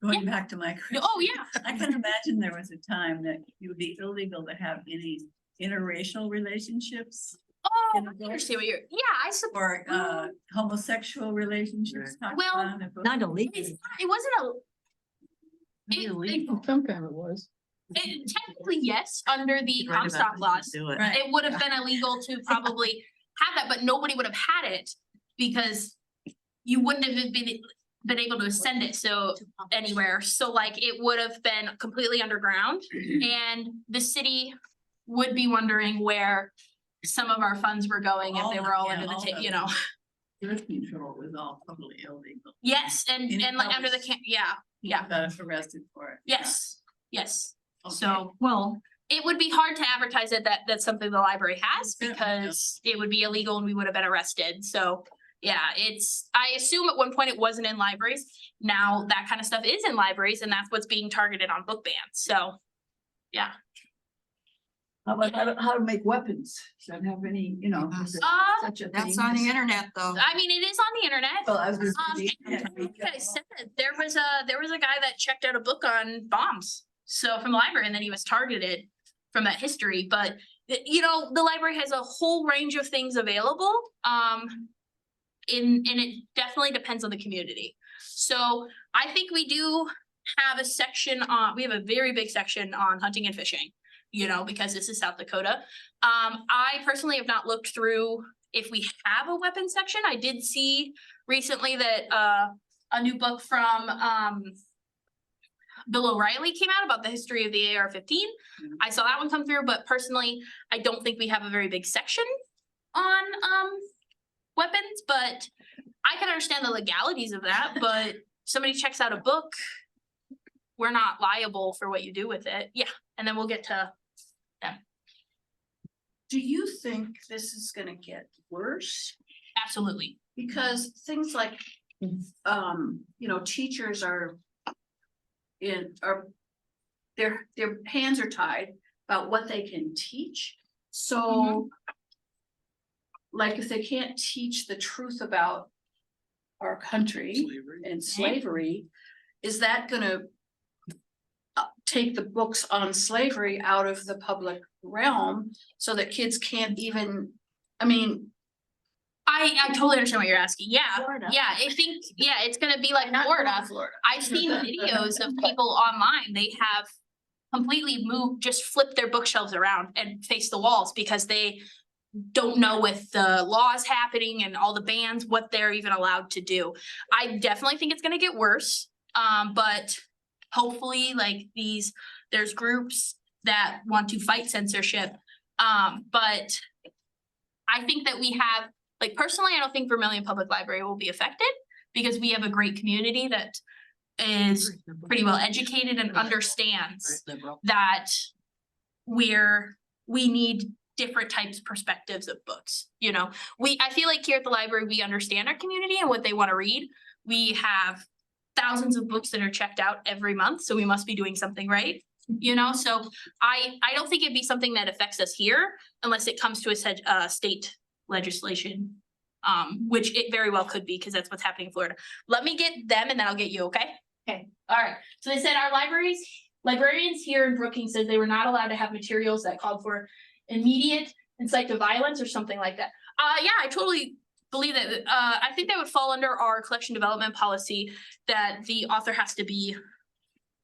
Going back to my. Oh, yeah. I can imagine there was a time that it would be illegal to have any interracial relationships Oh, In the I book? understand what you're, yeah, I support. or homosexual relationships. talked Well, about in the book. Not illegal. It wasn't a. Sometime it was. Technically, yes, under the Right about Comstock laws. Do it. Right. It would have been illegal to probably have that, but nobody would have had it because you wouldn't have been able to send it so anywhere. So like it would have been completely underground and the city would be wondering where some of our funds were going if they were all under the, you know. Birth control was all totally illegal. Yes, and like under the, yeah, yeah, Got us arrested for it. yes, yes. Okay. So Well, it would be hard to advertise it that that's something the library has Certainly, because it would be illegal and we would have been arrested. So yeah, I assume at one point it wasn't in libraries. Now that kind of stuff is in libraries and that's what's being targeted on book bans. So yeah. How about how to make weapons? Does that have any, you know, is it such a thing? That's on the internet though. I mean, it is on the internet. Well, I was gonna say, Like I said, there was a guy that checked out a book on bombs. So from the library and then he was targeted from that history, but you know, the library has a whole range of things available. And it definitely depends on the community. So I think we do have a section on, we have a very big section on hunting and fishing, you know, because this is South Dakota. I personally have not looked through if we have a weapons section. I did see recently that a new book from Bill O'Reilly came out about the history of the AR-15. I saw that one come through, but personally, I don't think we have a very big section on weapons, but I can understand the legalities of that, but somebody checks out a book, we're not liable for what you do with it. Yeah, and then we'll get to them. Do you think this is gonna get worse? Absolutely. Because things like, you know, teachers are their hands are tied about what they can teach. So like if they can't teach the truth about our country Slavery. and slavery, is that gonna take the books on slavery out of the public realm so that kids can't even, I mean, I totally understand what you're asking. Yeah, Florida. yeah, I think, yeah, it's gonna be like not Florida. Florida. I've seen videos of people online, they have completely moved, just flipped their bookshelves around and face the walls because they don't know with the laws happening and all the bans, what they're even allowed to do. I definitely think it's gonna get worse, but hopefully like there's groups that want to fight censorship. But I think that we have, like personally, I don't think Vermillion Public Library will be affected because we have a great community that is pretty well educated and understands that we need different types of perspectives of books, you know? I feel like here at the library, we understand our community and what they want to read. We have thousands of books that are checked out every month, so we must be doing something right, you know? So I don't think it'd be something that affects us here unless it comes to a state legislation, which it very well could be, because that's what's happening in Florida. Let me get them and then I'll get you, okay? Okay, all right. So they said our librarians here in Brookings said they were not allowed to have materials that called for immediate incite to violence or something like that. Yeah, I totally believe that. I think that would fall under our collection development policy that the author has to be,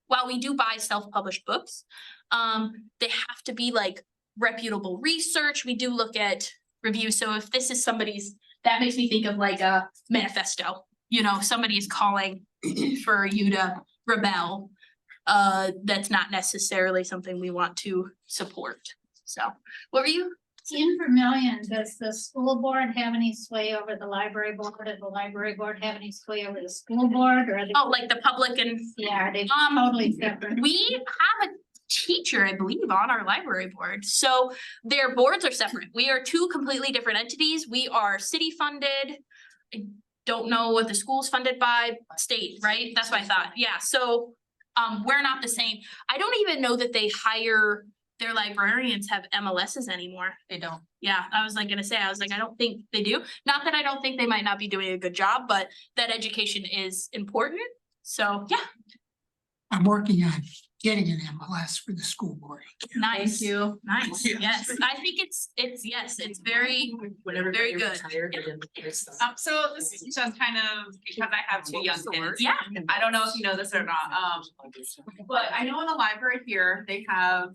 while we do buy self-published books, they have to be like reputable research. We do look at reviews. So if this is somebody's, that makes me think of like a manifesto, you know, somebody is calling for you to rebel, that's not necessarily something we want to support. So, what were you? In Vermillion, does the school board have any sway over the library board? Does the library board have any sway over the school board, or are they? Oh, like the public and Yeah, are they Um, totally separate? we have a teacher, I believe, on our library board, so their boards are separate. We are two completely different entities. We are city funded. I don't know what the school's funded by, state, right? That's what I thought. Yeah, so we're not the same. I don't even know that they hire, their librarians have MLSs anymore. They don't. Yeah, I was like I don't think they do. Not that I don't think they might not be doing a good job, but that education is important. So, yeah, I'm working on getting an MLS for the school board. nice. you. Nice, Yeah. yes, I think yes, it's very, very good. So this is just kind of because I have two young kids. Yeah. I don't know if you know this or not, but I know in the library here, they have,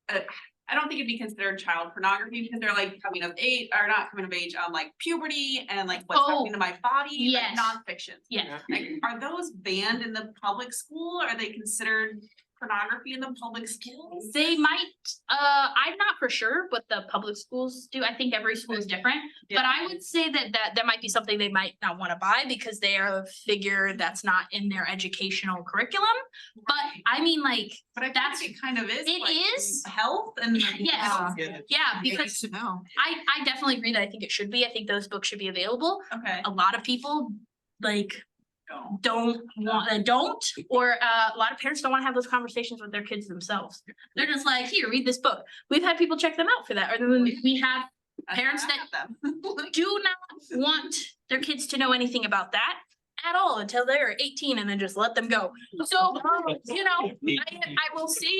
I don't think it'd be considered child pornography because they're like coming of age, or not coming of age, like puberty and like what's Oh, happening to my body, yes. like nonfiction. Yeah, Like, are those banned in the public school? Are they considered pornography in the public schools? they might, I'm not for sure what the public schools do. I think every school is different. But I would say that might be something they might not wanna buy because they are figure that's not in their educational curriculum. But I mean, like, But I think that's- it kind of is. it like, is. Health and. Yes. yeah, because To know. I definitely agree that I think it should be. I think those books should be available. Okay. A lot of people like don't want, or a lot of parents don't wanna have those conversations with their kids themselves. They're just like, here, read this book. We've had people check them out for that, or then we have parents that do not want their kids to know anything about that at all until they're 18 and then just let them go. So, you know, I will say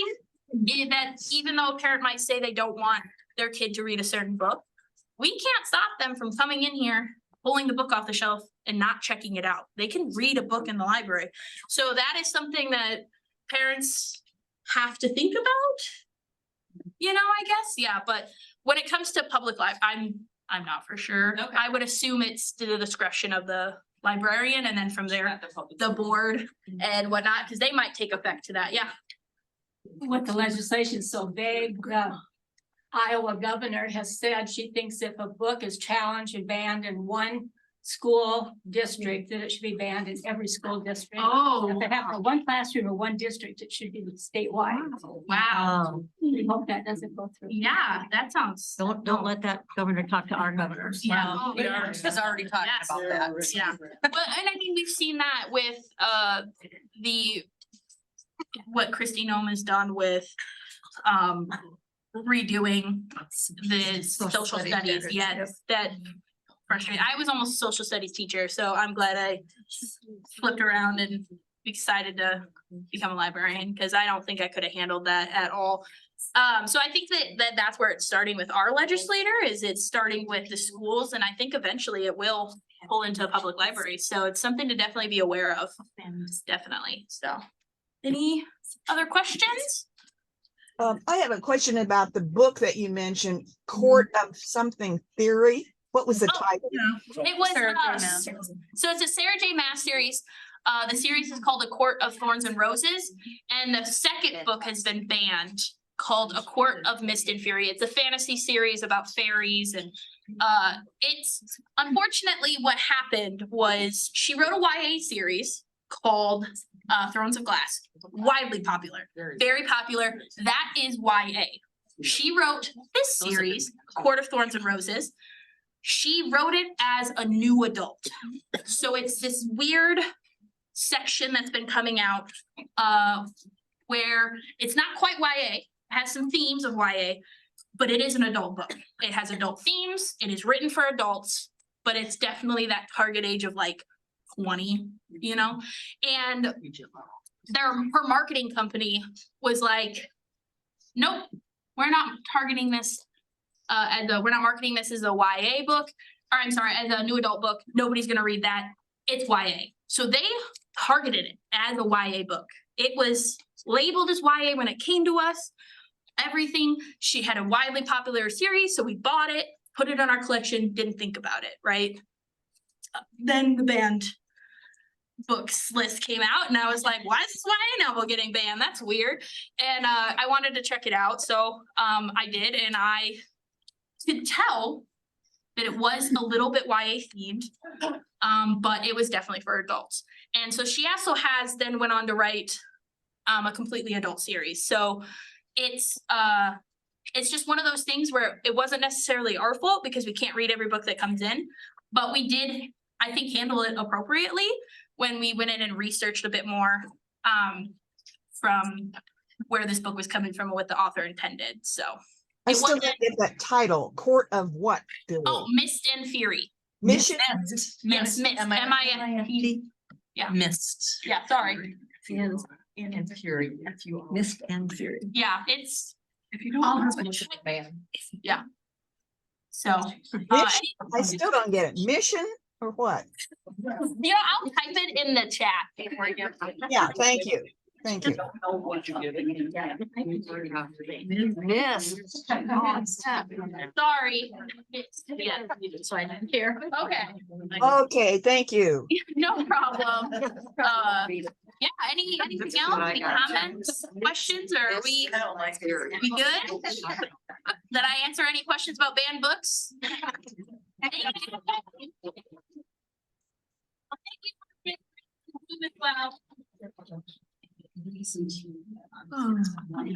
that even though a parent might say they don't want their kid to read a certain book, we can't stop them from coming in here, pulling the book off the shelf and not checking it out. They can read a book in the library. So that is something that parents have to think about. You know, I guess, yeah, but when it comes to public life, I'm not for sure. Okay. I would assume it's to the discretion of the librarian and then from there, the board and whatnot, because they might take effect to that, yeah. With the legislation so vague, the Iowa governor has said she thinks if a book is challenged and banned in one school district, that it should be banned in every school district. Oh, If it happens in one classroom or one district, it should be statewide. wow. We hope that doesn't go through. Yeah, that sounds. Don't let that governor talk to our governors. Yeah. Well, we are just already talking Yes. about that. Yeah, well, and I mean, we've seen that with what Christy Nome has done with redoing the social studies, yes, that frustrating. I was almost a social studies teacher, so I'm glad I flipped around and decided to become a librarian, because I don't think I could have handled that at all. So I think that's where it's starting with our legislator, is it's starting with the schools, and I think eventually it will pull into public libraries, so it's something to definitely be aware of, definitely, so. Any other questions? I have a question about the book that you mentioned, Court of Something Theory. What was the Oh, title? It was, Sarah J. Maas. so it's a Sarah J. Maas series. The series is called A Court of Thorns and Roses, and the second book has been banned, called A Court of Mist and Fury. It's a fantasy series about fairies, and it's unfortunately what happened was she wrote a YA series called Thrones of Glass, widely popular, very popular. That is YA. She wrote this series, Court of Thorns and Roses. She wrote it as a new adult. So it's this weird section that's been coming out where it's not quite YA, it has some themes of YA, but it is an adult book. It has adult themes, it is written for adults, but it's definitely that target age of like 20, you know? And her marketing company was like, nope, we're not targeting this we're not marketing this as a YA book, or I'm sorry, as a new adult book. Nobody's gonna read that. It's YA. So they targeted it as a YA book. It was labeled as YA when it came to us. Everything. She had a widely popular series, so we bought it, put it on our collection, didn't think about it, right? Then the band books list came out and I was like, why is this YA novel getting banned? That's weird. And I wanted to check it out. So I did, and I could tell that it was a little bit YA themed. But it was definitely for adults. And so she also has then went on to write a completely adult series. So it's just one of those things where it wasn't necessarily our fault because we can't read every book that comes in, but we did, I think, handle it appropriately when we went in and researched a bit more from where this book was coming from and what the author intended. So I it still wasn't- don't get that title, Court of what, Billy? oh, Mist and Fury. Mission, Yes, Mist, M-I-S-T. Yeah. Mist. Yeah, sorry. And Fury, Mist and Fury. Yeah, it's, If you don't. I'll know, switch it's a ban. yeah. So, Mission? I still don't get it. Mission or what? I'll type it in the chat before you get. Yeah, thank you. Thank you. Yes. Sorry. Yeah, so I didn't hear. Okay, Okay, thank you. no problem. Yeah, anything else, any comments, questions, or are we good? Did I answer any questions about banned books? Thank you. Well, thank you.